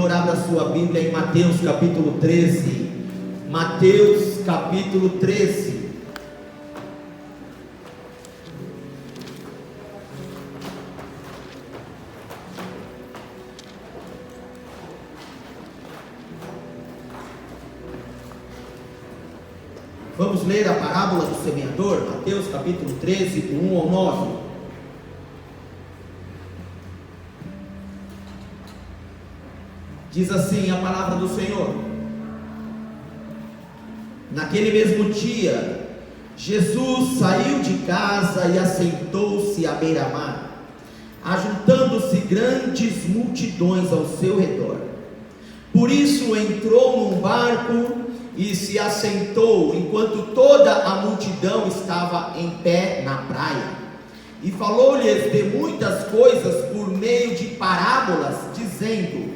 Senhor, abra sua Bíblia em Mateus capítulo 13. Mateus capítulo 13. Vamos ler a parábola do semeador, Mateus capítulo 13, do 1 ao 9. Diz assim a palavra do Senhor: Naquele mesmo dia, Jesus saiu de casa e assentou-se à beira-mar, ajuntando-se grandes multidões ao seu redor. Por isso entrou num barco e se assentou, enquanto toda a multidão estava em pé na praia. E falou-lhes de muitas coisas por meio de parábolas, dizendo: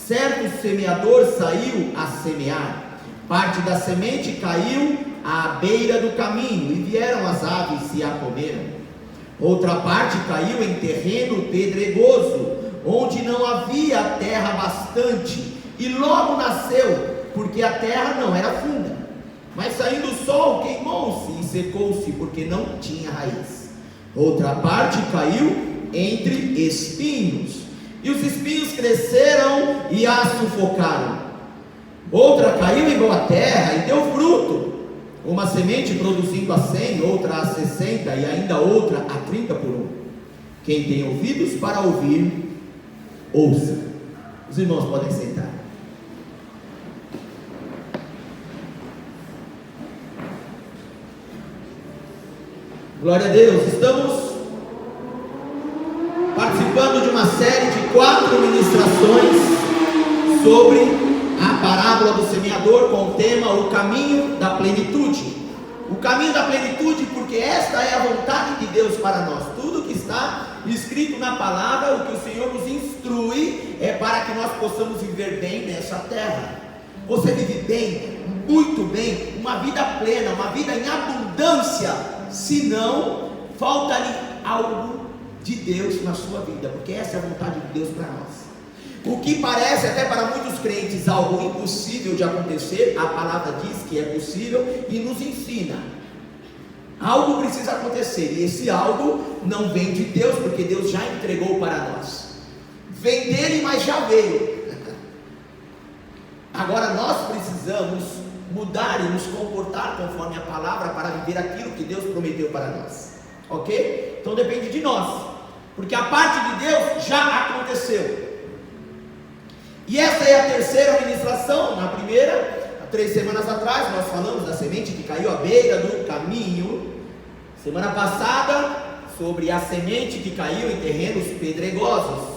Certo semeador saiu a semear. Parte da semente caiu à beira do caminho, e vieram as aves e a comeram. Outra parte caiu em terreno pedregoso, onde não havia terra bastante, e logo nasceu, porque a terra não era funda. Mas saindo o sol, queimou-se e secou-se, porque não tinha raiz. Outra parte caiu entre espinhos, e os espinhos cresceram e a sufocaram. Outra caiu em boa terra e deu fruto, uma semente produzindo a 100, outra a 60 e ainda outra a 30 por um. Quem tem ouvidos para ouvir, ouça. Os irmãos podem sentar. Glória a Deus. Estamos participando de uma série de 4 ministrações sobre a parábola do semeador, com o tema O Caminho da Plenitude. O caminho da plenitude, porque esta é a vontade de Deus para nós. Tudo que está escrito na palavra, o que o Senhor nos instrui, é para que nós possamos viver bem nessa terra. Você vive bem, muito bem, uma vida plena, uma vida em abundância, senão falta-lhe algo de Deus na sua vida, porque essa é a vontade de Deus para nós. O que parece até para muitos crentes algo impossível de acontecer, a palavra diz que é possível e nos ensina. Algo precisa acontecer, e esse algo não vem de Deus, porque Deus já entregou para nós. Vem dele, mas já veio. Agora nós precisamos mudar e nos comportar conforme a palavra para viver aquilo que Deus prometeu para nós. Ok? Então depende de nós, porque a parte de Deus já aconteceu. E essa é a terceira ministração. Na primeira, há 3 semanas atrás, nós falamos da semente que caiu à beira do caminho. Semana passada, sobre a semente que caiu em terrenos pedregosos.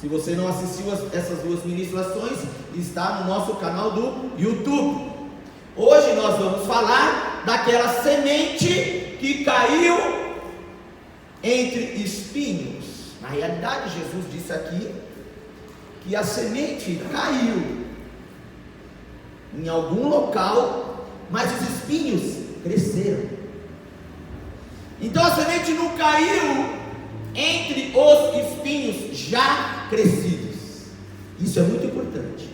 Se você não assistiu essas 2 ministrações, está no nosso canal do YouTube. Hoje nós vamos falar daquela semente que caiu entre espinhos. Na realidade, Jesus disse aqui que a semente caiu em algum local, mas os espinhos cresceram. Então a semente não caiu entre os espinhos já crescidos. Isso é muito importante.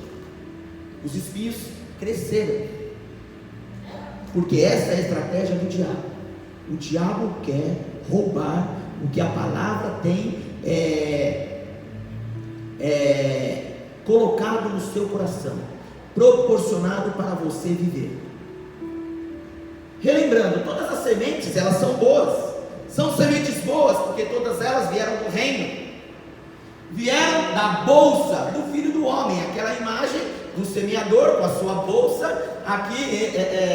Os espinhos cresceram, porque essa é a estratégia do diabo. O diabo quer roubar o que a palavra tem colocado no seu coração, proporcionado para você viver. Relembrando, todas as sementes, elas são boas, são sementes boas, porque todas elas vieram do reino, vieram da bolsa do Filho do Homem, aquela imagem do semeador com a sua bolsa aqui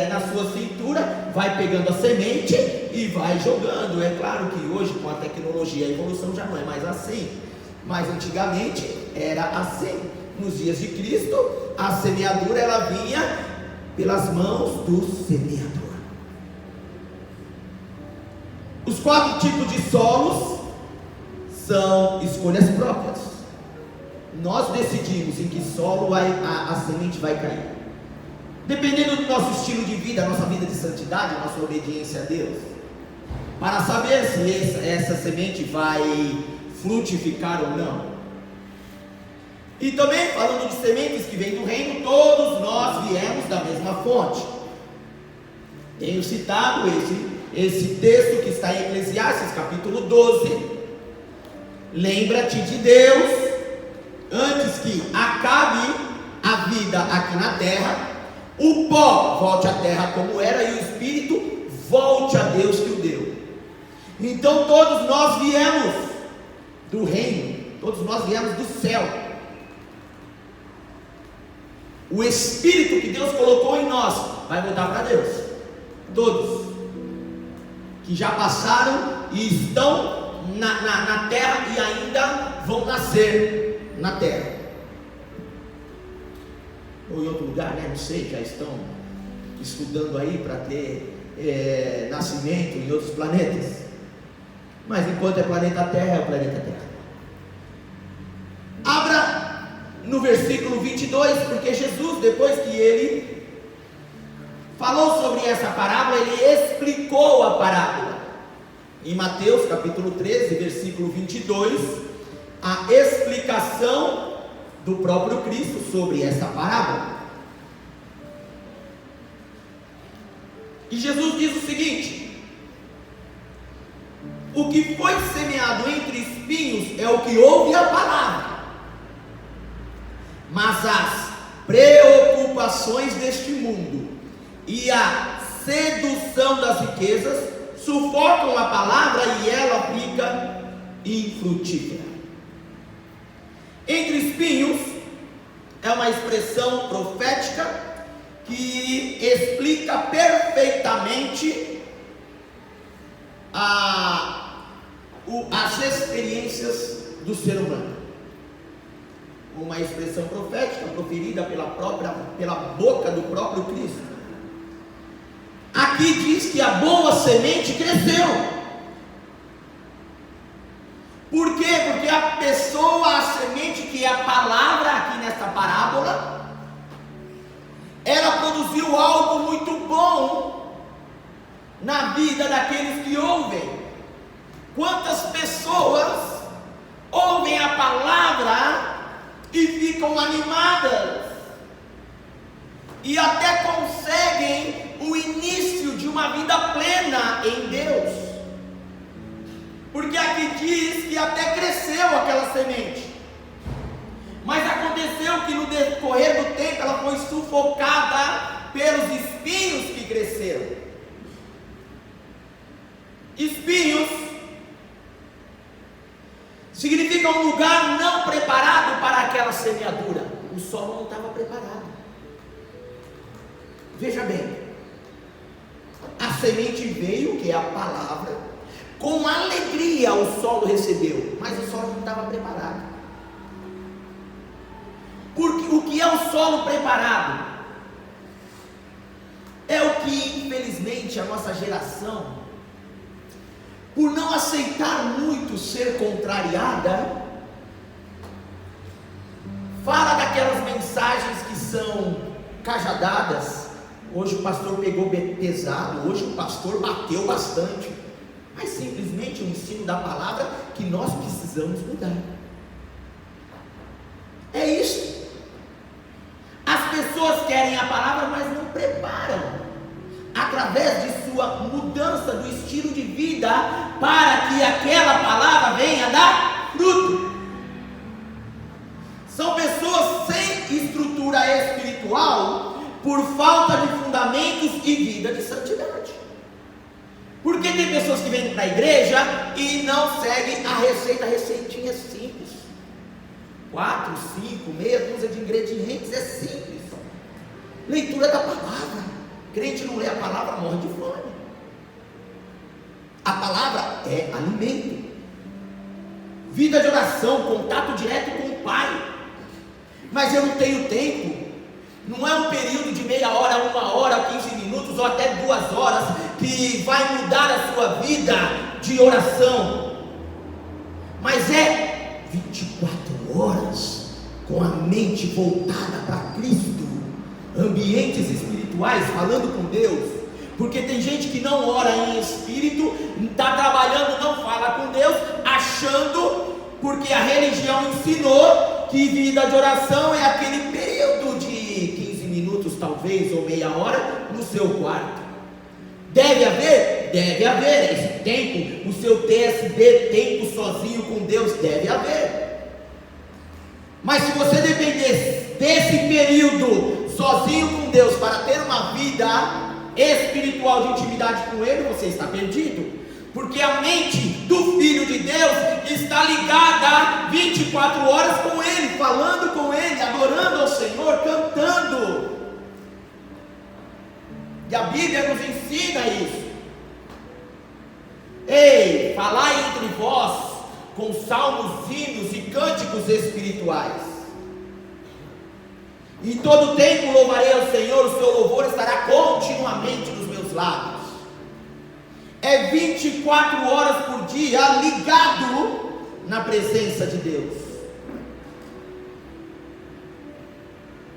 na sua cintura, vai pegando a semente e vai jogando. É claro que hoje, com a tecnologia, a evolução já não é mais assim, mas antigamente era assim. Nos dias de Cristo, a semeadura ela vinha pelas mãos do semeador. Os 4 tipos de solos são escolhas próprias. Nós decidimos em que solo a semente vai cair, dependendo do nosso estilo de vida, nossa vida de santidade, nossa obediência a Deus, para saber se essa semente vai frutificar ou não. E também, falando de sementes que vêm do reino, todos nós viemos da mesma fonte. Tenho citado esse texto que está em Eclesiastes, capítulo 12. Lembra-te de Deus, antes que acabe a vida aqui na terra, o pó volte à terra como era, e o espírito volte a Deus que o deu. Então todos nós viemos do reino, todos nós viemos do céu. O espírito que Deus colocou em nós vai voltar para Deus. Todos que já passaram e estão na terra e ainda vão nascer na terra, ou em outro lugar, né? Não sei, já estão estudando aí para ter nascimento em outros planetas. Mas enquanto é planeta Terra, é o planeta Terra. Abra no versículo 22, porque Jesus, depois que ele falou sobre essa parábola, ele explicou a parábola. Em Mateus capítulo 13, versículo 22, a explicação do próprio Cristo sobre essa parábola. E Jesus diz o seguinte: o que foi semeado entre espinhos é o que ouve a palavra, mas as preocupações deste mundo e a sedução das riquezas sufocam a palavra e ela fica infrutífera. Entre espinhos é uma expressão profética que explica perfeitamente as experiências do ser humano. Uma expressão profética proferida pela boca do próprio Cristo. Aqui diz que a boa semente cresceu. Por quê? Porque a pessoa, a semente que é a palavra aqui nesta parábola, ela produziu algo muito bom na vida daqueles que ouvem. Quantas pessoas ouvem a palavra e ficam animadas, e até conseguem o início de uma vida plena em Deus, porque aqui diz que até cresceu aquela semente, mas aconteceu que no decorrer do tempo ela foi sufocada pelos espinhos que cresceram. Espinhos significa um lugar não preparado para aquela semeadura. O solo não estava preparado. Veja bem, a semente veio, que é a palavra, com alegria o solo recebeu, mas o solo não estava preparado. Porque o que é o solo preparado? É o que, infelizmente, a nossa geração, por não aceitar muito ser contrariada, fala daquelas mensagens que são cajadadas. Hoje o pastor pegou pesado, hoje o pastor bateu bastante, mas simplesmente o ensino da palavra que nós precisamos mudar. É isso. As pessoas querem a palavra, mas não preparam através de sua mudança do estilo de vida para que aquela palavra venha dar fruto. São pessoas sem estrutura espiritual por falta de fundamentos e vida de santidade. Porque tem pessoas que vêm para a igreja e não seguem a receitinha simples. 4, 5, meia dúzia de ingredientes, é simples. Leitura da palavra. Crente não lê a palavra, morre de fome. A palavra é alimento. Vida de oração, contato direto com o Pai. Mas eu não tenho tempo. Não é um período de meia hora, 1 hora, 15 minutos ou até 2 horas que vai mudar a sua vida de oração. Mas é 24 horas com a mente voltada para Cristo. Ambientes espirituais, falando com Deus. Porque tem gente que não ora em espírito, está trabalhando, não fala com Deus, achando, porque a religião ensinou que vida de oração é aquele período de 15 minutos, talvez, ou meia hora, no seu quarto. Deve haver? Deve haver. Esse tempo, o seu TSB, tempo sozinho com Deus, deve haver. Mas se você depender desse período sozinho com Deus para ter uma vida espiritual de intimidade com Ele, você está perdido. Porque a mente do Filho de Deus está ligada 24 horas com Ele, falando com Ele, adorando ao Senhor, cantando. E a Bíblia nos ensina isso. Ei, falai entre vós com salmos, hinos e cânticos espirituais. Em todo tempo louvarei ao Senhor, o seu louvor estará continuamente nos meus lábios. É 24 horas por dia ligado na presença de Deus.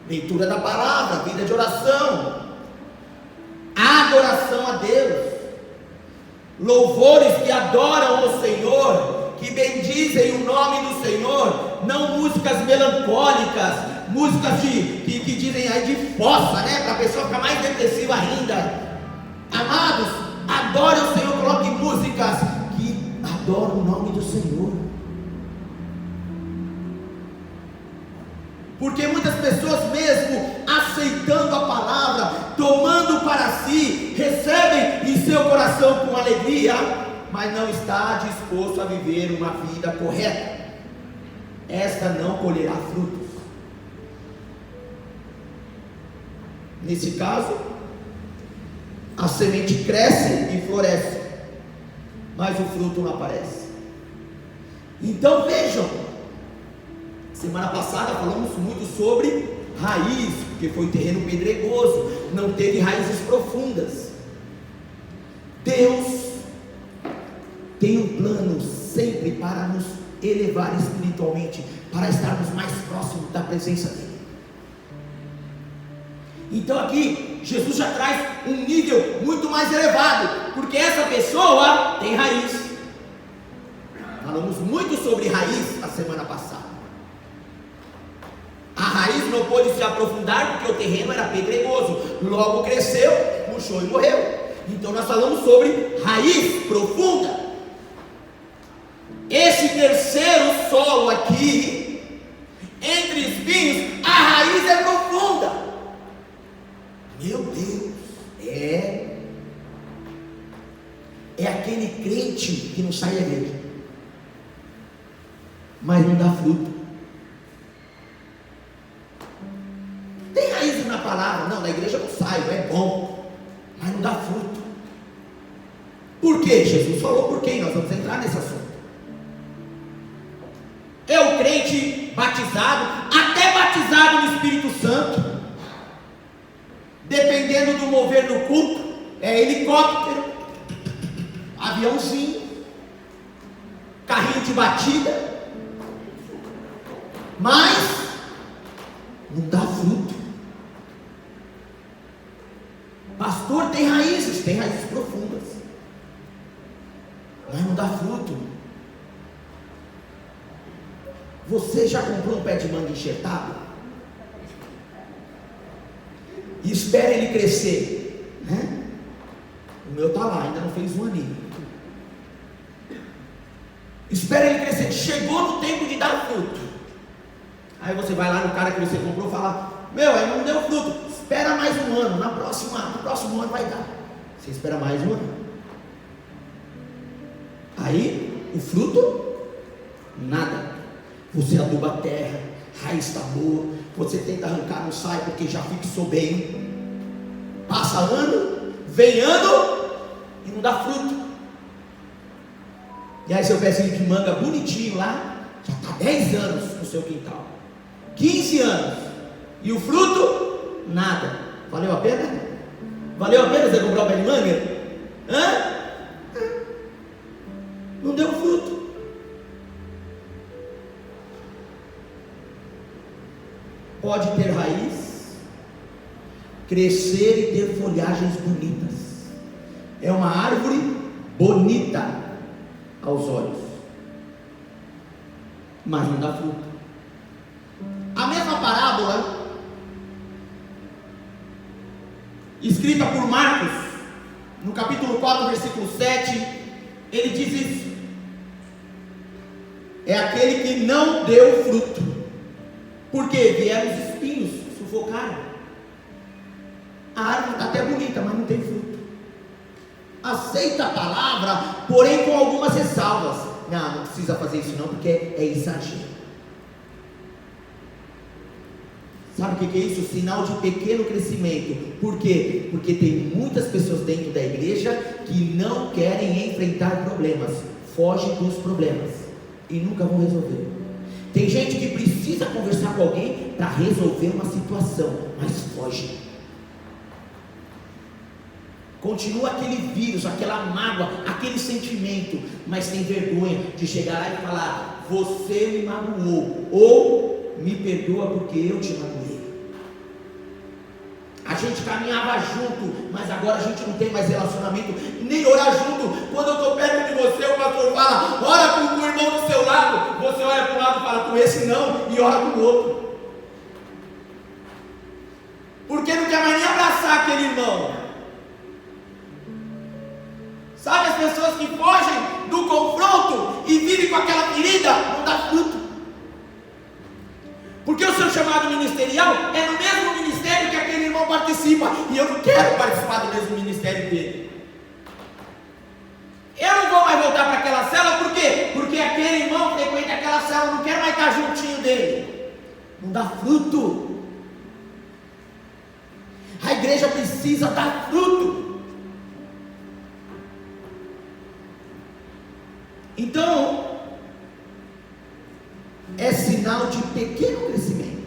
Leitura da palavra, vida de oração, adoração a Deus, louvores que adoram ao Senhor, que bendizem o nome do Senhor, não músicas melancólicas, músicas que dizem aí de fossa, né, para a pessoa ficar mais depressiva ainda. Amados, adorem o Senhor, coloque músicas que adoram o nome do Senhor. Porque muitas pessoas, mesmo aceitando a palavra, tomando para si, recebem em seu coração com alegria, mas não está disposto a viver uma vida correta. Esta não colherá frutos. Nesse caso, a semente cresce e floresce, mas o fruto não aparece. Então vejam, semana passada falamos muito sobre raiz, porque foi terreno pedregoso, não teve raízes profundas. Deus tem um plano sempre para nos elevar espiritualmente, para estarmos mais próximos da presença dele. Então aqui Jesus já traz um nível muito mais elevado, porque essa pessoa tem raiz. Falamos muito sobre raiz a semana passada. A raiz não pôde se aprofundar porque o terreno era pedregoso, logo cresceu, murchou e morreu. Então nós falamos sobre raiz profunda. Esse terceiro solo aqui, entre espinhos, a raiz é profunda. Meu Deus, é aquele crente que não sai da igreja, mas não dá fruto. Tem raiz na palavra, não, da igreja não saio, é bom, mas não dá fruto. Por quê? Jesus falou por quê, nós vamos entrar nesse assunto. É o crente batizado, até batizado no Espírito Santo, dependendo do mover do culto, é helicóptero, aviãozinho, carrinho de batida, mas não dá fruto. Pastor, tem raízes profundas, mas não dá fruto. Você já comprou um pé de manga enxertado? E espera ele crescer, né? O meu está lá, ainda não fez um aninho. Espera ele crescer, chegou no tempo de dar fruto. Aí você vai lá no cara que você comprou e fala: meu, aí não deu fruto, espera mais um ano, no próximo ano vai dar. Você espera mais um ano. Aí o fruto, nada. Você aduba a terra, raiz está boa, você tenta arrancar, não sai porque já fixou bem. Passa ano, vem ano e não dá fruto. E aí seu pezinho de manga bonitinho lá, já está 10 anos no seu quintal, 15 anos, e o fruto, nada. Valeu a pena? Valeu a pena você comprar o pé de manga? Não deu fruto. Pode ter raiz, crescer e ter folhagens bonitas. É uma árvore bonita aos olhos, mas não dá fruto. a mesma parábola, escrita por Marcos, no capítulo 4, versículo 7, ele diz isso: é aquele que não deu fruto, porque vieram os espinhos, sufocaram. A árvore está até bonita, mas não tem fruto. Aceita a palavra, porém com algumas ressalvas. Não precisa fazer isso não, porque é exagero. Sabe o que é isso? Sinal de pequeno crescimento. Por quê? Porque tem muitas pessoas dentro da igreja que não querem enfrentar problemas, fogem dos problemas e nunca vão resolver. Tem gente que precisa conversar com alguém para resolver uma situação, mas foge. Continua aquele vírus, aquela mágoa, aquele sentimento, mas tem vergonha de chegar lá e falar: você me magoou, ou me perdoa porque eu te magoei. A gente caminhava junto, mas agora a gente não tem mais relacionamento, nem orar junto. Quando eu estou perto de você, o pastor fala: ora com o irmão do seu lado. Você olha para um lado e fala: com esse não, e ora com o outro. Porque não quer mais nem abraçar aquele irmão. Sabe, as pessoas que fogem do confronto e vivem com aquela ferida, não dá fruto. Porque o seu chamado ministerial é no mesmo ministério que aquele irmão participa, e eu não quero participar do mesmo ministério dele. Eu não vou mais voltar para aquela célula, por quê? Porque aquele irmão frequenta aquela célula, eu não quero mais estar juntinho dele. Não dá fruto. A igreja precisa dar fruto. Então, é sinal de pequeno crescimento.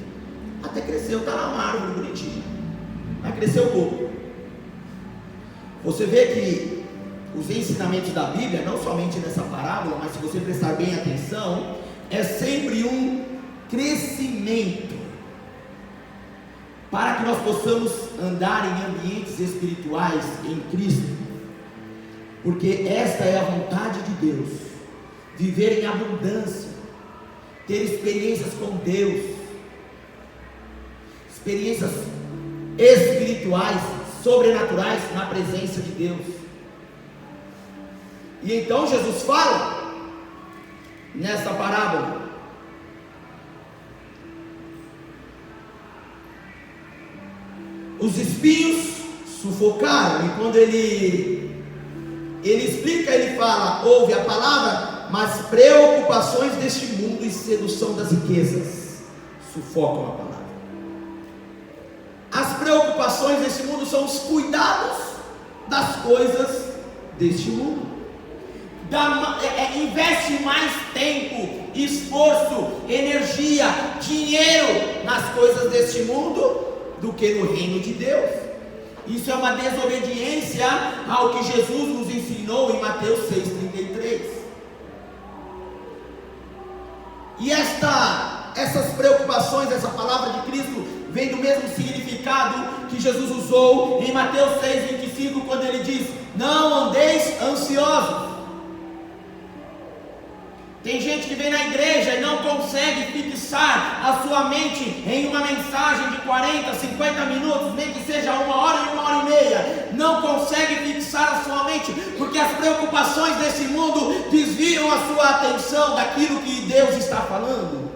Até cresceu, está lá uma árvore bonitinha, mas cresceu pouco. Você vê que os ensinamentos da Bíblia, não somente nessa parábola, mas se você prestar bem atenção, é sempre um crescimento, para que nós possamos andar em ambientes espirituais em Cristo, porque esta é a vontade de Deus, viver em abundância, ter experiências com Deus, experiências espirituais, sobrenaturais na presença de Deus. E então Jesus fala nessa parábola: os espinhos sufocaram. E quando ele explica, ele fala: ouve a palavra, mas preocupações deste mundo e sedução das riquezas sufocam a palavra. As preocupações deste mundo são os cuidados das coisas deste mundo. Investe mais tempo, esforço, energia, dinheiro nas coisas deste mundo do que no reino de Deus. Isso é uma desobediência ao que Jesus nos ensinou em Mateus 6,33. E essas preocupações, essa palavra de Cristo, vem do mesmo significado que Jesus usou em Mateus 6,25, quando ele diz: não andeis ansiosos. Tem gente que vem na igreja e não consegue fixar a sua mente em uma mensagem de 40, 50 minutos, nem que seja 1 hora e 1 hora e meia. Não consegue fixar a sua mente, porque as preocupações desse mundo desviam a sua atenção daquilo que Deus está falando.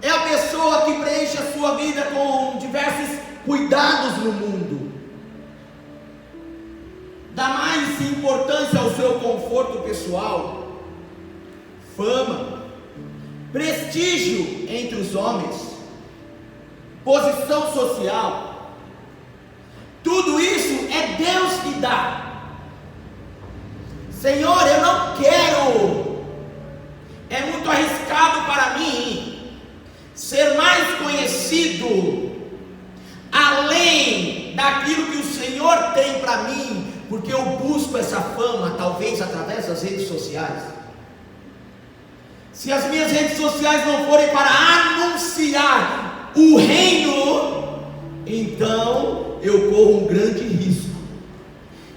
É a pessoa que preenche a sua vida com diversos cuidados no mundo, dá mais importância ao seu conforto pessoal, fama, prestígio entre os homens, posição social. Tudo isso é Deus que dá. Senhor, eu não quero, é muito arriscado para mim ser mais conhecido além daquilo que o Senhor tem para mim, porque eu busco essa fama, talvez através das redes sociais. Se as minhas redes sociais não forem para anunciar o reino, então eu corro um grande risco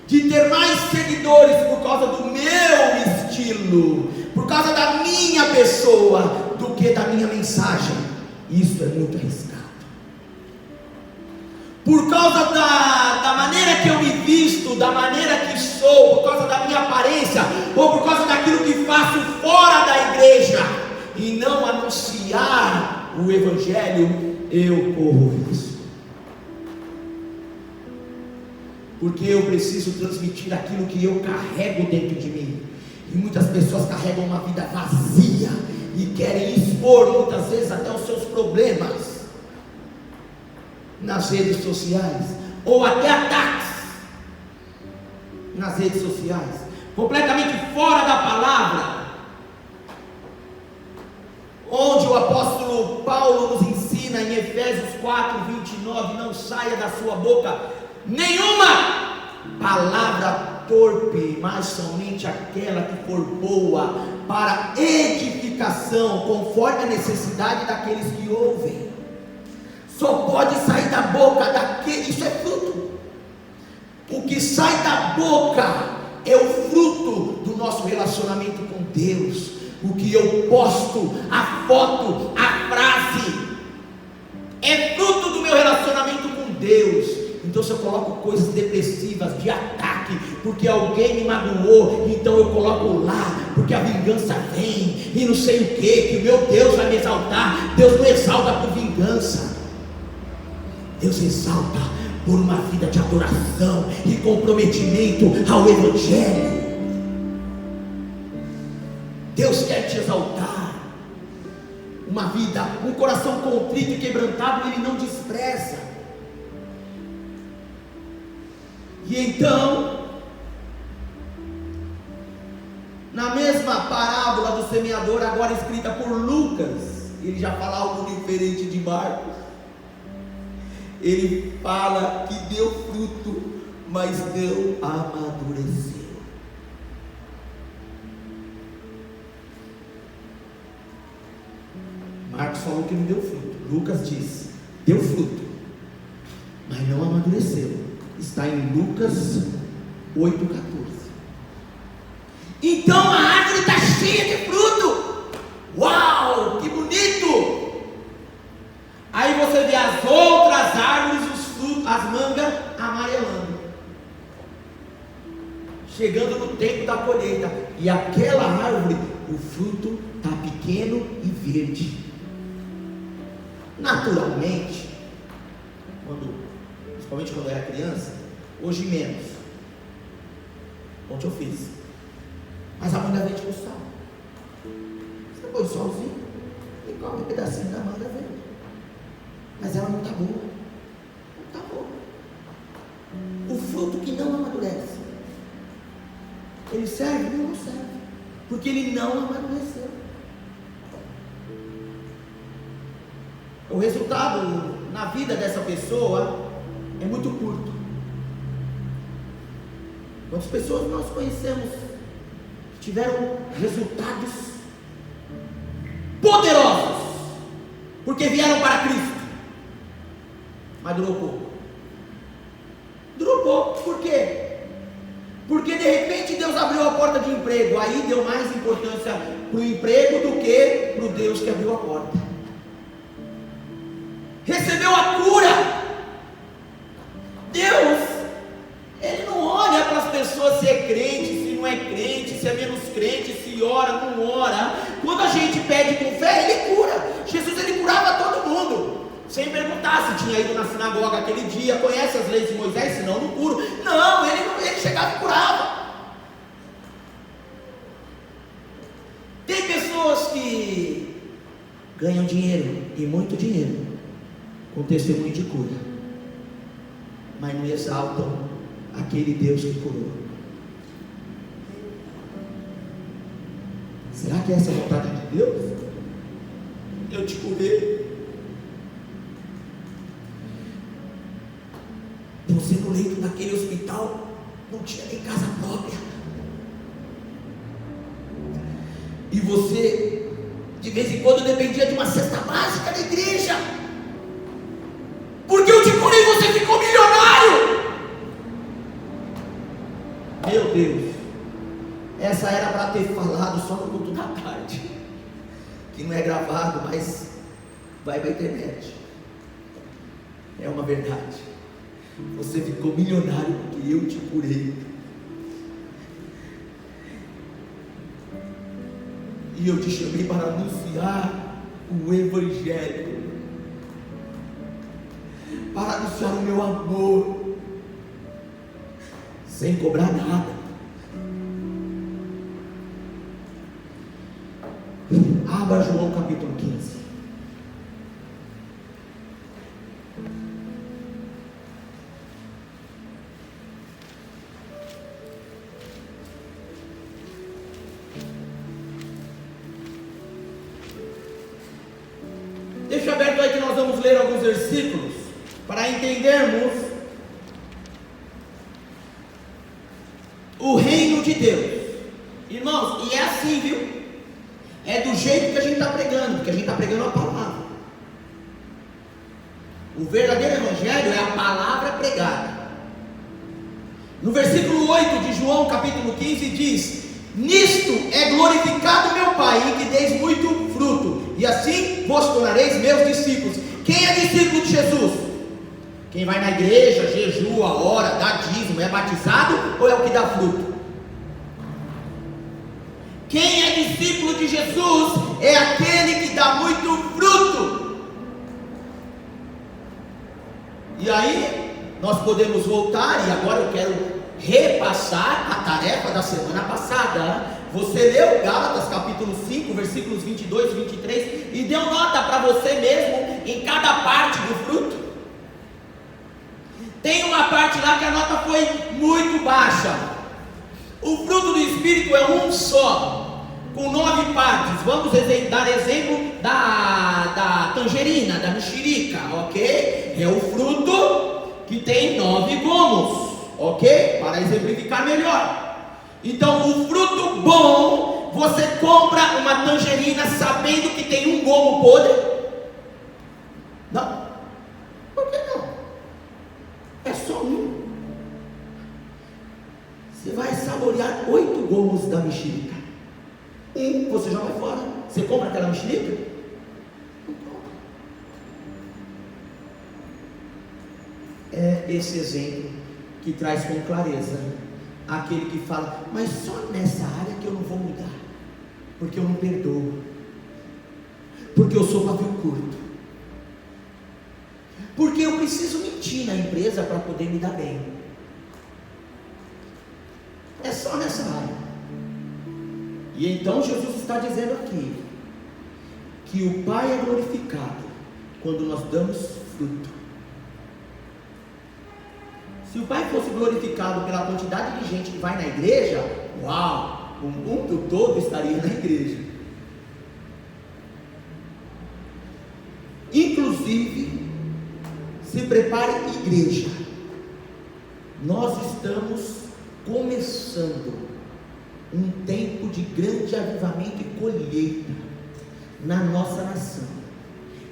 de ter mais seguidores por causa do meu estilo, por causa da minha pessoa, do que da minha mensagem. Isso é muito arriscado. Por causa da maneira que eu me visto, da maneira que sou, por causa da minha aparência, ou por causa daquilo que faço fora da igreja, e não anunciar o Evangelho, eu corro risco. Porque eu preciso transmitir aquilo que eu carrego dentro de mim. E muitas pessoas carregam uma vida vazia e querem expor muitas vezes até os seus problemas nas redes sociais, ou até ataques nas redes sociais, completamente fora da palavra, onde o apóstolo Paulo nos ensina em Efésios 4:29, não saia da sua boca nenhuma palavra torpe, mas somente aquela que for boa para edificação, conforme a necessidade daqueles que ouvem. Só pode sair da boca daquele, isso é fruto. O que sai da boca é o fruto do nosso relacionamento com Deus. O que eu posto, a foto, a frase, é fruto do meu relacionamento com Deus. Então se eu coloco coisas depressivas, de ataque, porque alguém me magoou, então eu coloco lá, porque a vingança vem, e não sei o que o meu Deus vai me exaltar. Deus não exalta por vingança, Deus exalta por uma vida de adoração e comprometimento ao Evangelho. Deus quer te exaltar. Uma vida, um coração contrito e quebrantado, Ele não despreza. E então, na mesma parábola do semeador, agora escrita por Lucas, ele já fala algo diferente de Marcos. Ele fala que deu fruto, mas não amadureceu. Marcos falou que não deu fruto. Lucas diz, deu fruto, mas não amadureceu. Está em Lucas 8:14. Então a árvore está cheia de fruto. Uau, que bonito! Aí você vê as outras árvores, os frutos, as mangas amarelando, chegando no tempo da colheita, e aquela árvore, o fruto está pequeno e verde. Naturalmente, principalmente quando eu era criança, hoje menos. Ontem eu fiz, mas a manga verde com sal. Você põe o solzinho e come um pedacinho da manga verde, mas ela não está boa. Não está boa. O fruto que não amadurece, ele serve? Não serve, porque ele não amadureceu. O resultado na vida dessa pessoa é muito curto. Quantas pessoas nós conhecemos que tiveram resultados poderosos porque vieram para Cristo, mas durou pouco. Durou pouco, por quê? Porque de repente Deus abriu a porta de emprego, aí deu mais importância para o emprego do que para o Deus que abriu a porta. Recebeu a cura. Deus, Ele não olha para as pessoas se é crente, se não é crente, se é menos crente, se ora, não ora. Quando a gente pede com fé, Ele cura. Jesus, Ele curava todo mundo, sem perguntar se tinha ido na sinagoga aquele dia, conhece as leis de Moisés, senão não curo. Não, Ele chegava e curava. Tem pessoas que ganham dinheiro, e muito dinheiro, com testemunho de cura, mas não exaltam aquele Deus que curou. Será que essa é a vontade de Deus? Eu te curei. Você no leito daquele hospital não tinha nem casa própria, e você de vez em quando dependia de uma cesta básica da igreja, porque eu te curei e você ficou milionário. Meu Deus, essa era para ter falado só no culto da tarde, que não é gravado, mas vai para a internet. É uma verdade. Você ficou milionário porque eu te curei. E eu te chamei para anunciar o Evangelho, para anunciar o meu amor, sem cobrar nada. Abra João capítulo 15. Deixa aberto aí que nós vamos ler alguns versículos para entendermos o reino de Deus. Irmãos, e é assim, viu? É do jeito que a gente está pregando, porque a gente está pregando a palavra. O verdadeiro evangelho é a palavra pregada. No versículo 8 de João capítulo 15 diz: nisto é glorificado meu Pai, que deis muito fruto, e assim vos tornareis meus discípulos. Quem é discípulo de Jesus? Quem vai na igreja, jejua, ora, dá dízimo, é batizado, ou é o que dá fruto? Quem é discípulo de Jesus é aquele que dá muito fruto. E aí nós podemos voltar, e agora eu quero repassar a tarefa da semana passada. Você leu Gálatas capítulo 5, versículos 22 e 23 e deu nota para você mesmo em cada parte do fruto? Tem uma parte lá que a nota foi muito baixa. O fruto do Espírito é um só, com 9 partes. Vamos dar exemplo da tangerina, da mexerica, ok? É o fruto que tem 9 gomos, ok? Para exemplificar melhor. Então, o fruto bom, você compra uma tangerina sabendo que tem um gomo podre? Não. Por que não? É só um. Você vai saborear 8 gomos da mexerica. Você joga fora. Você compra aquela mexerica? Não compra. É esse exemplo que traz com clareza aquele que fala: mas só nessa área que eu não vou mudar, porque eu não perdoo, porque eu sou pavio curto, porque eu preciso mentir na empresa para poder me dar bem. É só nessa área. E então Jesus está dizendo aqui que o Pai é glorificado quando nós damos fruto. Se o Pai fosse glorificado pela quantidade de gente que vai na igreja, uau, o mundo todo estaria na igreja. Inclusive, se prepare, igreja. Nós estamos começando um tempo de grande avivamento e colheita na nossa nação.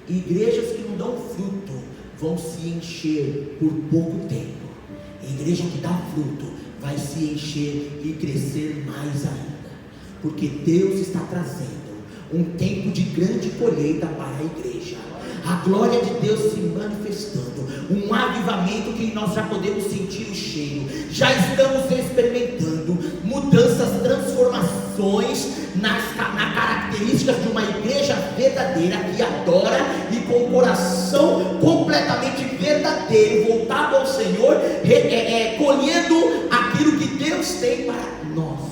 Igrejas que não dão fruto vão se encher por pouco tempo. Igreja que dá fruto vai se encher e crescer mais ainda, porque Deus está trazendo um tempo de grande colheita para a igreja. A glória de Deus se manifestando, um avivamento que nós já podemos sentir o cheiro, já estamos experimentando mudanças, transformações na características de uma igreja verdadeira que adora e com o coração completamente verdadeiro, voltado ao Senhor, colhendo aquilo que Deus tem para nós.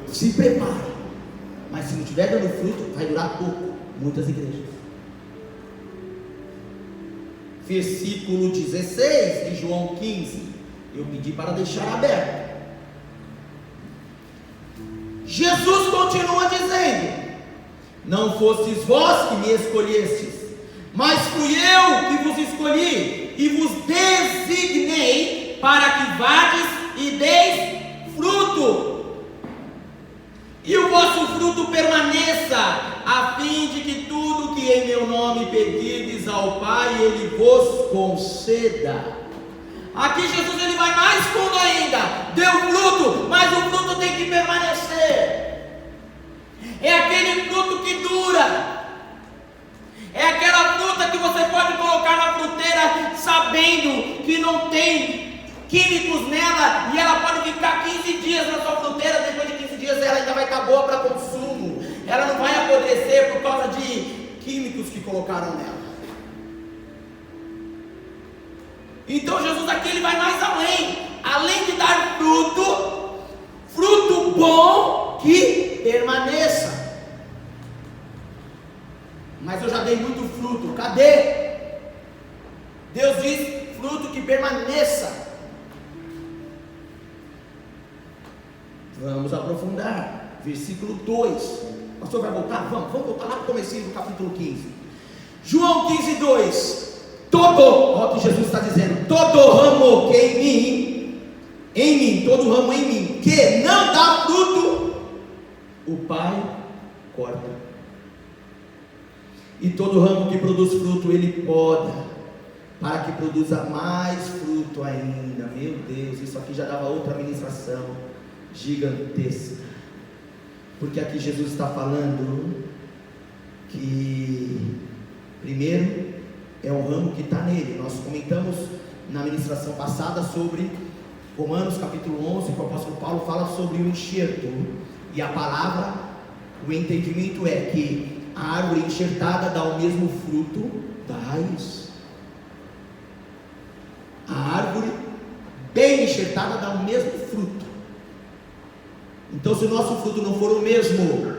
Se prepare, mas se não estiver dando fruto, vai durar pouco. Muitas igrejas. Versículo 16 de João 15, eu pedi para deixar aberto. Jesus continua dizendo: não fostes vós que me escolhestes, mas fui eu que vos escolhi e vos designei para que vades e deis fruto, e o vosso fruto permaneça, a fim de que tudo que em meu nome pedirdes ao Pai, Ele vos conceda. Aqui Jesus ele vai mais fundo ainda. Deu fruto, mas o fruto tem que permanecer. É aquele fruto que dura. É aquela fruta que você pode colocar na fruteira sabendo que não tem químicos nela, e ela pode ficar 15 dias na sua fruteira. Depois de 15 dias ela ainda vai estar boa para consumo. Ela não vai apodrecer por causa de químicos que colocaram nela. Então Jesus aqui ele vai mais além de dar fruto bom que permaneça. Mas eu já dei muito fruto, cadê? Deus diz fruto que permaneça. Vamos aprofundar, versículo 2. O pastor vai voltar? Vamos voltar lá para o comecinho do capítulo 15. João 15, 2. Olha o que Jesus está dizendo: todo ramo que em mim, todo ramo em mim, que não dá fruto, o Pai corta. E todo ramo que produz fruto, Ele poda, para que produza mais fruto ainda. Meu Deus, isso aqui já dava outra ministração gigantesca. Porque aqui Jesus está falando que, primeiro, é o ramo que está nele. Nós comentamos na ministração passada sobre Romanos capítulo 11, que o apóstolo Paulo fala sobre o enxerto. E a palavra, o entendimento é que a árvore enxertada dá o mesmo fruto da raiz. A árvore bem enxertada dá o mesmo fruto. Então, se o nosso fruto não for o mesmo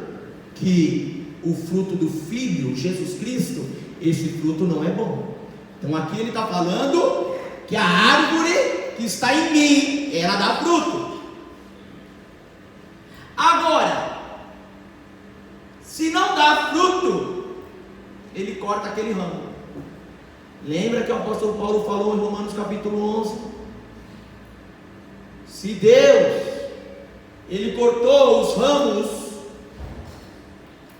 que o fruto do Filho, Jesus Cristo, esse fruto não é bom. Então aqui ele está falando que a árvore que está em mim, ela dá fruto. Agora, se não dá fruto, ele corta aquele ramo. Lembra que o apóstolo Paulo falou em Romanos capítulo 11? Se Deus, ele cortou os ramos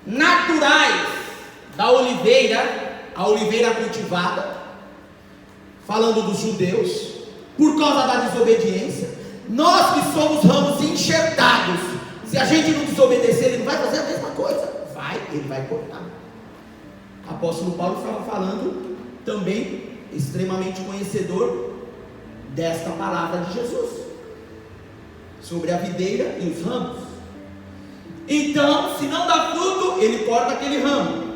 naturais da oliveira, a oliveira cultivada, falando dos judeus, por causa da desobediência, nós que somos ramos enxertados, se a gente não desobedecer, ele não vai fazer a mesma coisa? Ele vai cortar. O apóstolo Paulo estava falando também, extremamente conhecedor desta palavra de Jesus, sobre a videira e os ramos. Então, se não dá fruto, ele corta aquele ramo.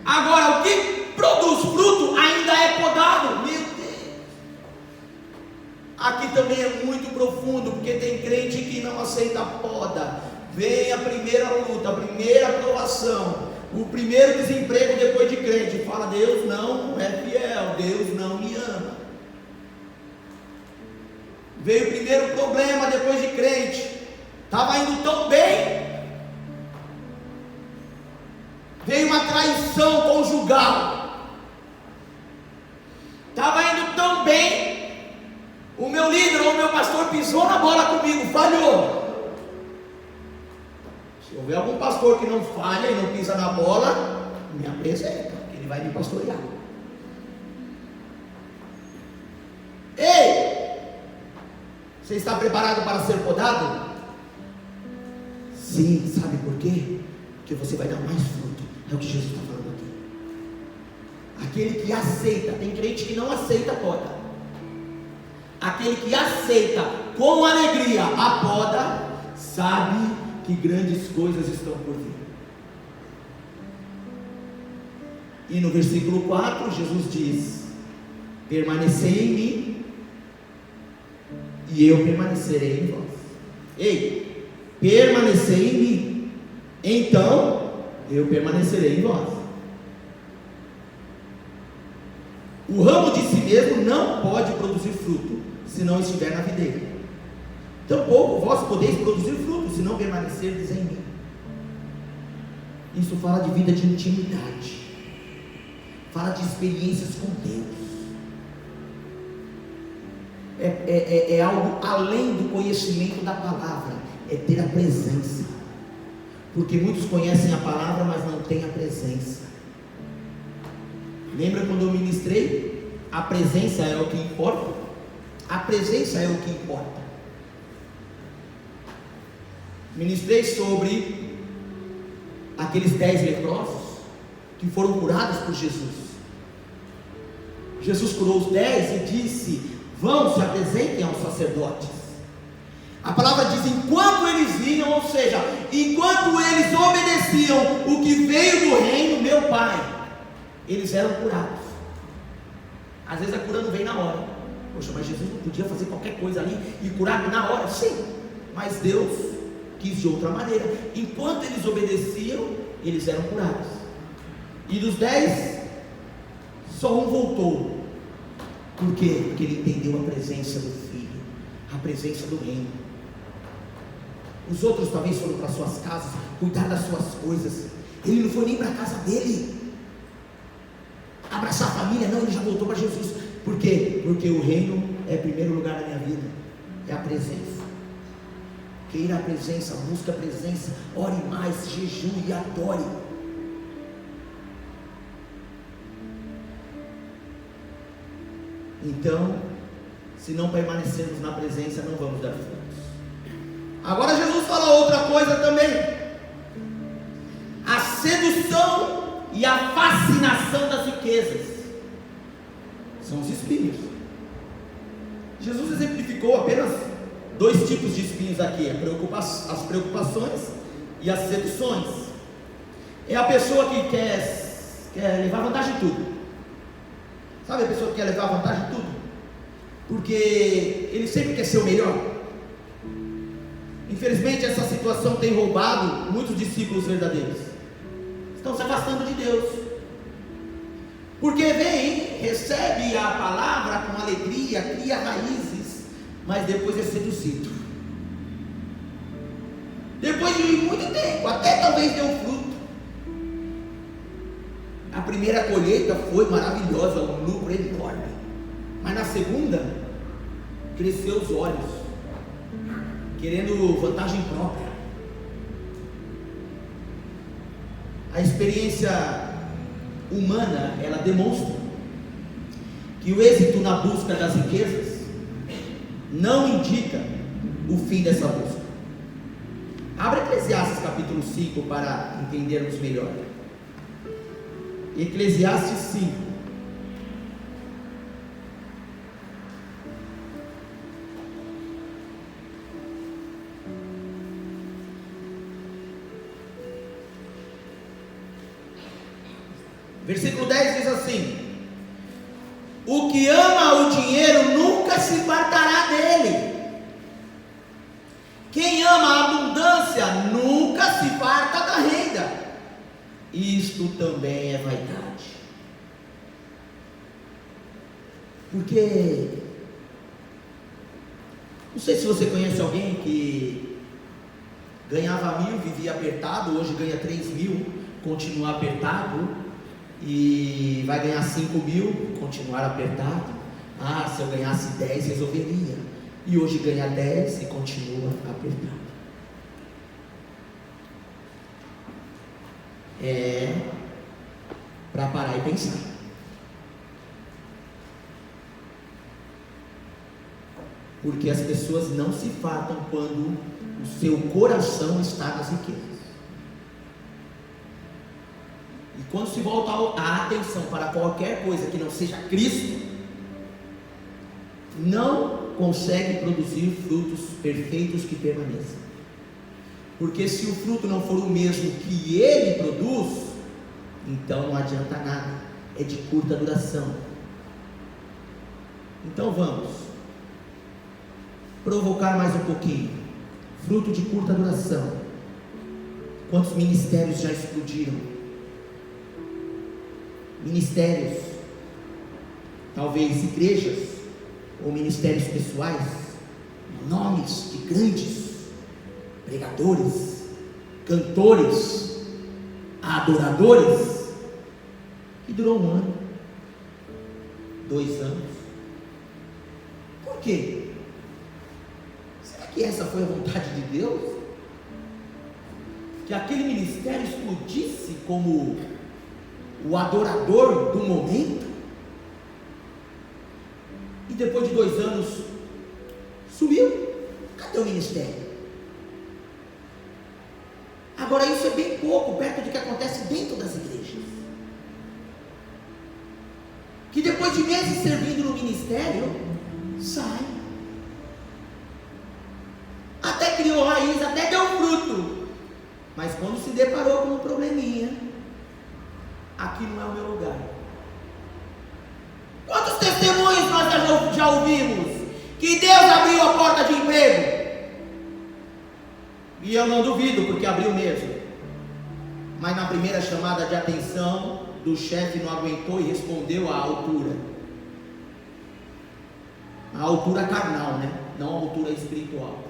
Agora, o que produz fruto ainda é podado. Meu Deus! Aqui também é muito profundo, porque tem crente que não aceita a poda. Vem a primeira luta, a primeira provação, o primeiro desemprego depois de crente. Fala: Deus não é fiel, Deus não me ama. Veio o primeiro problema depois de crente. Estava indo tão bem. Veio uma traição conjugal. Estava indo tão bem. O meu líder ou o meu pastor pisou na bola comigo, falhou. Se houver algum pastor que não falha e não pisa na bola, me apresenta, ele vai me pastorear. Ei! Você está preparado para ser podado? Sim, sabe por quê? Porque você vai dar mais fruto. É o que Jesus está falando aqui. Aquele que aceita, tem crente que não aceita a poda. Aquele que aceita com alegria a poda, sabe que grandes coisas estão por vir. E no versículo 4, Jesus diz: permanecei em mim, e eu permanecerei em vós. Ei, permanecei em mim, então eu permanecerei em vós. O ramo de si mesmo não pode produzir fruto se não estiver na videira. Tampouco vós podeis produzir fruto se não permanecerdes em mim. Isso fala de vida de intimidade, fala de experiências com Deus. É algo além do conhecimento da palavra, é ter a presença. Porque muitos conhecem a palavra, mas não têm a presença. Lembra quando eu ministrei? A presença é o que importa. A presença é o que importa. Ministrei sobre aqueles 10 leprosos que foram curados por Jesus. Jesus curou os 10 e disse: vão, se apresentem aos sacerdotes. A palavra diz: enquanto eles vinham, ou seja, enquanto eles obedeciam o que veio do reino, meu Pai, eles eram curados. Às vezes a cura não vem na hora. Poxa, mas Jesus não podia fazer qualquer coisa ali e curar na hora? Sim, mas Deus quis de outra maneira. Enquanto eles obedeciam, eles eram curados. E dos 10, só um voltou. Por quê? Porque ele entendeu a presença do Filho, a presença do reino. Os outros talvez foram para suas casas, cuidar das suas coisas. Ele não foi nem para a casa dele abraçar a família, não, ele já voltou para Jesus. Por quê? Porque o reino é o primeiro lugar da minha vida, é a presença. Queira a presença, busca a presença, ore mais, jejue e adore. Então, se não permanecermos na presença, não vamos dar frutos. Agora Jesus fala outra coisa também: a sedução e a fascinação das riquezas são os espinhos. Jesus exemplificou apenas 2 tipos de espinhos aqui: as preocupações e as seduções. É a pessoa que quer levar vantagem em tudo. Sabe a pessoa que quer levar vantagem em tudo? Porque ele sempre quer ser o melhor. Infelizmente essa situação tem roubado muitos discípulos verdadeiros. Estão se afastando de Deus. Porque vem, recebe a palavra com alegria, cria raízes, mas depois é seduzido. Depois de muito tempo, até talvez dê um fruto. A primeira colheita foi maravilhosa, um lucro enorme. Mas na segunda, cresceu os olhos, querendo vantagem própria. A experiência humana, ela demonstra que o êxito na busca das riquezas não indica o fim dessa busca. Abra Eclesiastes capítulo 5 para entendermos melhor. Eclesiastes 5. Versículo 10 diz assim: o que ama o dinheiro nunca se fartará dele. Quem ama a abundância nunca se farta da renda. Isto também é vaidade. Porque, não sei se você conhece alguém que ganhava 1.000, vivia apertado, hoje ganha 3.000, continua apertado, e vai ganhar 5.000, continuar apertado. Ah, se eu ganhasse 10 resolveria, e hoje ganha 10 e continua apertado. É para parar e pensar. Porque as pessoas não se fartam quando o seu coração está nas riquezas. E quando se volta a atenção para qualquer coisa que não seja Cristo, não consegue produzir frutos perfeitos que permaneçam. Porque se o fruto não for o mesmo que ele produz, então não adianta nada, é de curta duração. Então vamos provocar mais um pouquinho. Fruto de curta duração. Quantos ministérios já explodiram? Ministérios, talvez igrejas, ou ministérios pessoais, nomes de grandes pregadores, cantores, adoradores, que durou 1 ano, 2 anos. Por quê? Será que essa foi a vontade de Deus? Que aquele ministério explodisse como o adorador do momento? E depois de 2 anos sumiu. Cadê o ministério? Agora isso é bem pouco, perto de que que depois de meses servindo no ministério, sai. Até criou raiz, até deu fruto, mas quando se deparou com um probleminha, aqui não é o meu lugar. Quantos testemunhos nós já ouvimos que Deus abriu a porta de emprego? E eu não duvido, porque abriu mesmo. Mas na primeira chamada de atenção do chefe não aguentou e respondeu à altura. A altura carnal, né? Não a altura espiritual.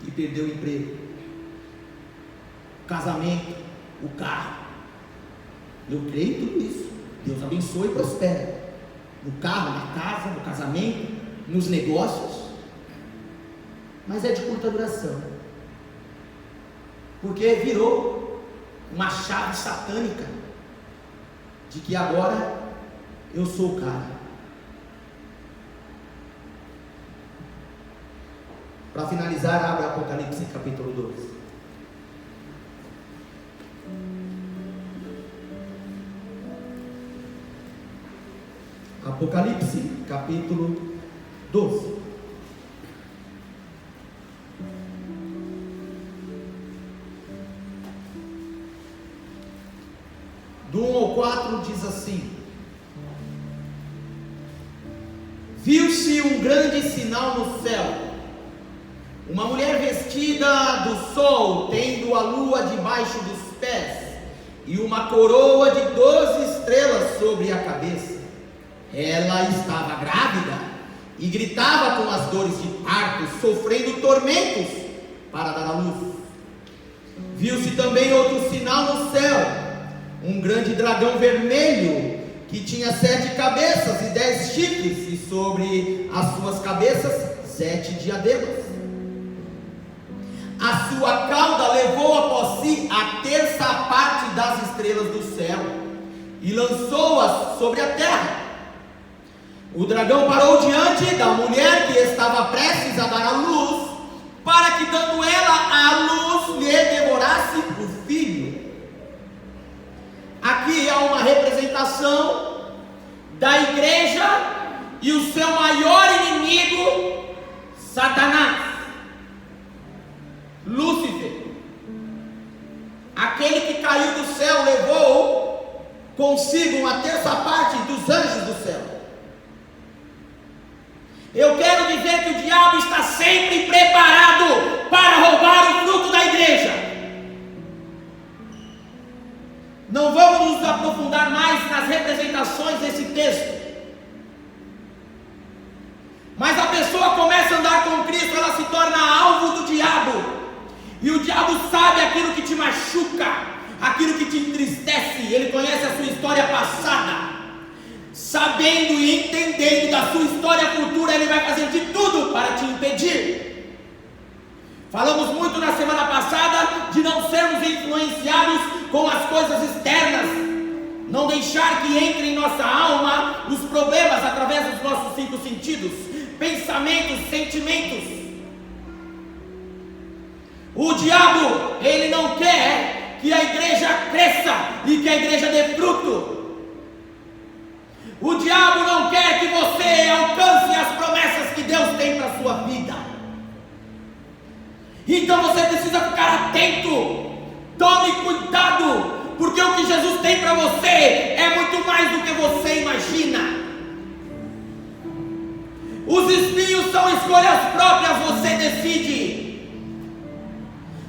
E perdeu o emprego, o casamento, o carro. Eu creio em tudo isso. Deus abençoe e prospera. No carro, na casa, no casamento, nos negócios. Mas é de curta duração. Porque virou uma chave satânica de que agora eu sou o cara. Para finalizar, abra Apocalipse capítulo 2. Apocalipse capítulo 12. Do 1 ao 4 diz assim: viu-se um grande sinal no céu, uma mulher vestida do sol, tendo a lua debaixo dos pés, e uma coroa de 12 estrelas sobre a cabeça. Ela estava grávida e gritava com as dores de parto, sofrendo tormentos para dar à luz. Viu-se também outro sinal no céu, um grande dragão vermelho, que tinha 7 cabeças e 10 chifres, e sobre as suas cabeças 7 diademas. A sua cauda levou após si a terça parte das estrelas do céu, e lançou-as sobre a terra. O dragão parou diante da mulher que estava prestes a dar à luz, para que, dando ela à luz, lhe devorasse o filho. Aqui há uma representação da igreja e o seu maior inimigo, Satanás, Lúcifer. Aquele que caiu do céu levou consigo uma terça parte dos anjos do céu. Eu quero dizer que o diabo está sempre preparado para roubar o fruto da igreja. Não vamos nos aprofundar mais nas representações desse texto. Mas a pessoa começa a andar com Cristo, ela se torna alvo do diabo. E o diabo sabe aquilo que te machuca, aquilo que te entristece. Ele conhece a sua história passada. Sabendo e entendendo da sua história futura, ele vai fazer de tudo para te impedir. Falamos muito na semana passada de não sermos influenciados com as coisas externas, não deixar que entre em nossa alma os problemas através dos nossos 5 sentidos, pensamentos, sentimentos. O diabo, ele não quer que a igreja cresça e que a igreja dê fruto. O diabo não quer que você alcance as promessas que Deus tem para a sua vida. Então você precisa ficar atento. Tome cuidado, porque o que Jesus tem para você é muito mais do que você imagina. Os espinhos são escolhas próprias, você decide.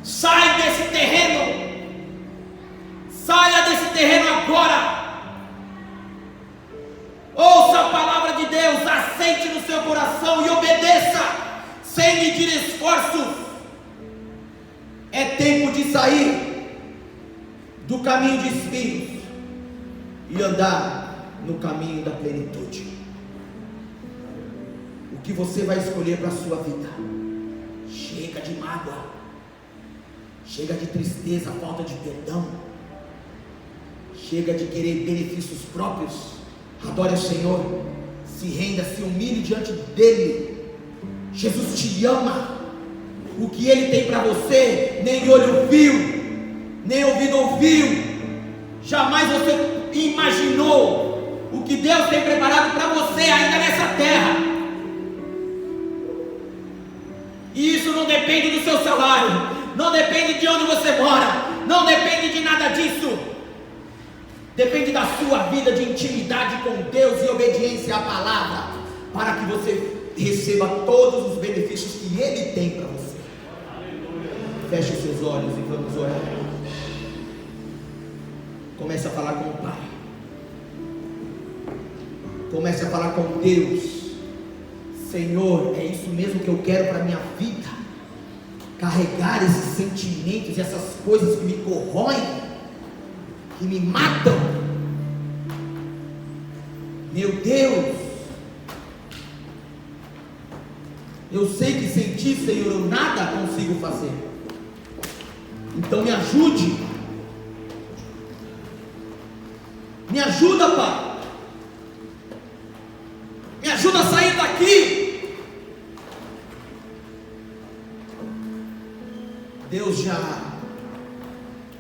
Sai desse terreno. Saia desse terreno agora. Ouça a palavra de Deus, aceite no seu coração e obedeça, sem medir esforços. É tempo de sair do caminho de espinhos e andar no caminho da plenitude. O que você vai escolher para a sua vida? Chega de mágoa, chega de tristeza, falta de perdão, chega de querer benefícios próprios. Adore o Senhor, se renda, se humilhe diante dele. Jesus te ama. O que ele tem para você, nem olho viu, nem ouvido ouviu, jamais você imaginou o que Deus tem preparado para você ainda nessa terra. E isso não depende do seu salário, não depende de onde você mora, não depende de nada disso. Depende da sua vida de intimidade com Deus e obediência à palavra, para que você receba todos os benefícios que Ele tem para você. Feche os seus olhos e vamos orar. Comece a falar com o Pai. Comece a falar com Deus. Senhor, é isso mesmo que eu quero para a minha vida. Carregar esses sentimentos, essas coisas que me corroem, que me matam. Meu Deus, eu sei que sem Ti, Senhor, eu nada consigo fazer. Então me ajude. Me ajuda, Pai. Me ajuda a sair daqui.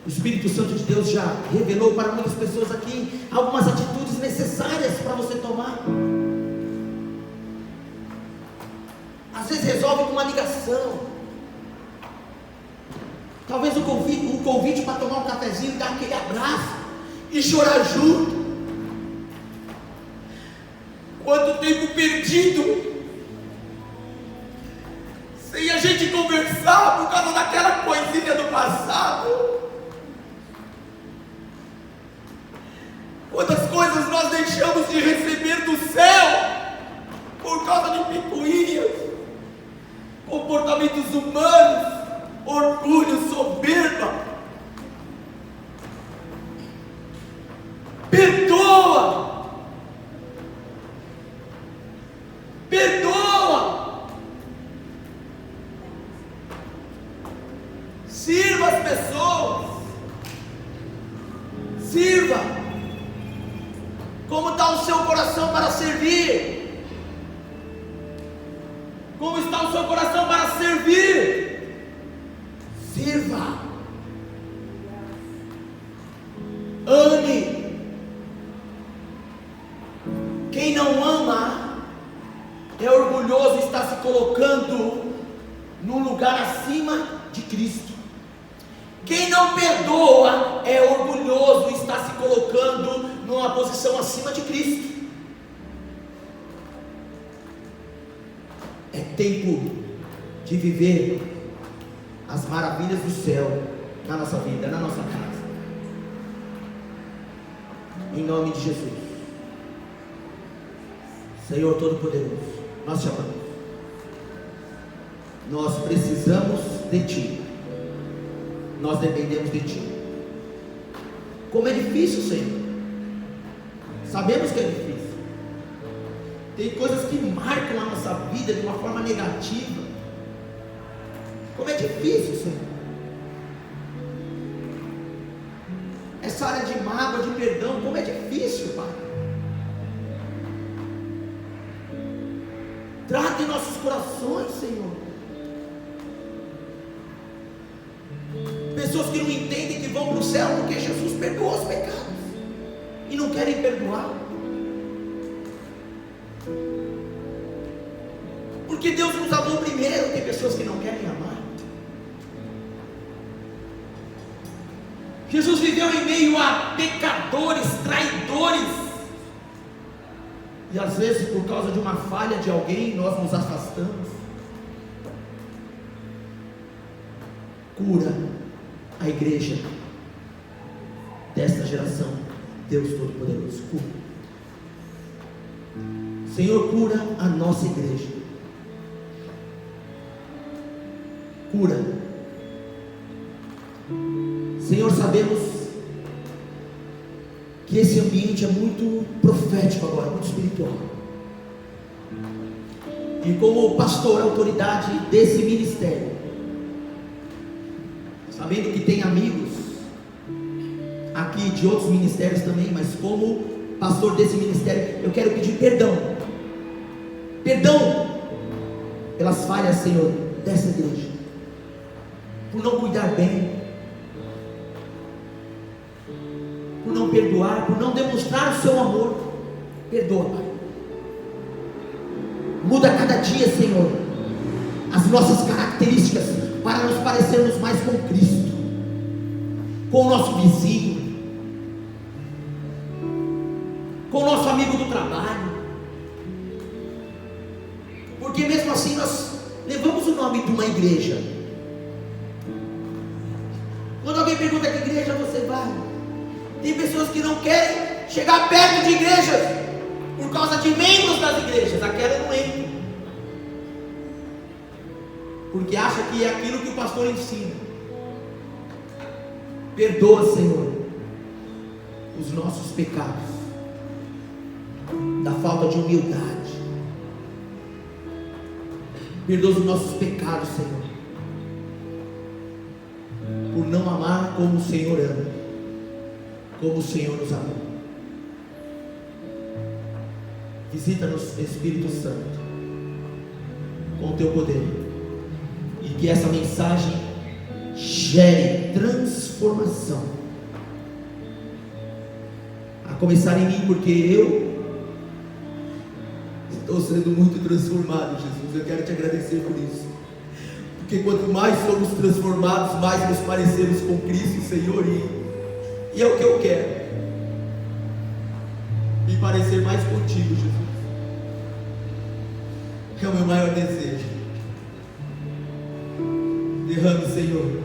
O Espírito Santo de Deus já revelou para muitas pessoas aqui algumas atitudes necessárias para você tomar. Às vezes resolve com uma ligação, talvez um convite para tomar um cafezinho, dar aquele abraço e chorar junto. Quanto tempo perdido sem a gente conversar por causa daquela coisinha do passado. Quantas coisas nós deixamos de receber do céu por causa de picuinhas, comportamentos humanos, orgulho, soberba. Perdoa. Perdoa. Sirva as pessoas. Sirva. Como está o seu coração para servir? Como está o seu coração para servir? Sirva. Ame. Quem não ama é orgulhoso e está se colocando num lugar acima de Cristo. Quem não perdoa é orgulhoso e está se colocando numa posição acima de Cristo. É tempo de viver as maravilhas do céu na nossa vida, na nossa casa. Em nome de Jesus. Senhor Todo-Poderoso, nós te amamos. Nós precisamos de Ti. Nós dependemos de Ti. Como é difícil, Senhor. Sabemos que é difícil. Tem coisas que marcam a nossa vida de uma forma negativa. Como é difícil, Senhor. Essa área de mágoa, de perdão, como é difícil, Pai. Trata em nossos corações, Senhor. Pessoas que não entendem que vão para o céu porque Jesus perdoou os pecados e não querem perdoar. Porque Deus nos amou primeiro. Tem pessoas que não querem amar. Jesus viveu em meio a pecadores, traidores, e às vezes por causa de uma falha de alguém nós nos afastamos. Cura a igreja desta geração, Deus Todo-Poderoso. Cura, Senhor, cura a nossa igreja. Cura, Senhor. Sabemos que esse ambiente é muito profético agora, muito espiritual. E como pastor, autoridade desse ministério, sabendo que tem amigos aqui de outros ministérios também, mas como pastor desse ministério, eu quero pedir perdão pelas falhas, Senhor, dessa igreja, por não cuidar bem, por não perdoar, por não demonstrar o seu amor. Perdoa, Pai. Muda cada dia, Senhor, as nossas características para nos parecermos mais com Cristo, com o nosso vizinho, com o nosso amigo do trabalho, porque mesmo assim nós levamos o nome de uma igreja. Quando alguém pergunta que igreja você vai, tem pessoas que não querem chegar perto de igrejas por causa de membros das igrejas. Aquela eu não entro, porque acha que é aquilo que o pastor ensina. Perdoa, Senhor, os nossos pecados, da falta de humildade. Perdoa os nossos pecados, Senhor, por não amar como o Senhor ama, como o Senhor nos amou. Visita-nos, Espírito Santo, com o teu poder, e que essa mensagem gere transformação, a começar em mim, porque eu estou sendo muito transformado, Jesus. Eu quero te agradecer por isso, porque quanto mais somos transformados, mais nos parecemos com Cristo, Senhor, e é o que eu quero, me parecer mais contigo, Jesus. É o meu maior desejo. Derrame, Senhor,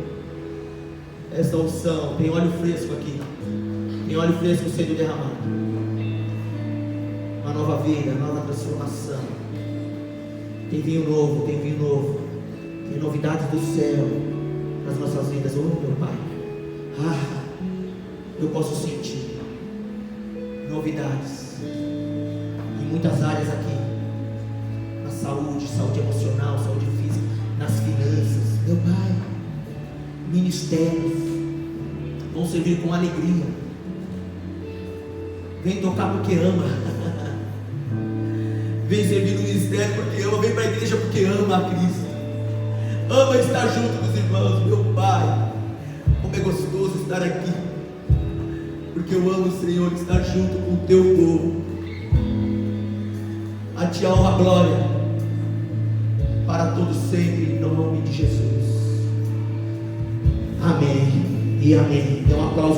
esta unção. Tem óleo fresco aqui, tem óleo fresco sendo derramado, uma nova vida, nova transformação. Tem vinho novo, tem vinho novo, tem novidades do céu nas nossas vidas. Oh, meu Pai, eu posso sentir novidades em muitas áreas aqui, na saúde, saúde emocional, saúde física, nas finanças. Meu Pai, ministérios vão servir com alegria. Vem tocar porque ama. Vem servir no ministério porque ama. Vem para a igreja porque ama a Cristo, ama estar junto dos irmãos. Meu Pai, como é gostoso estar aqui, porque eu amo, Senhor, estar junto com o teu povo. A ti a honra, a glória, para todos sempre, em nome de Jesus. Amém e amém. Dê um aplauso.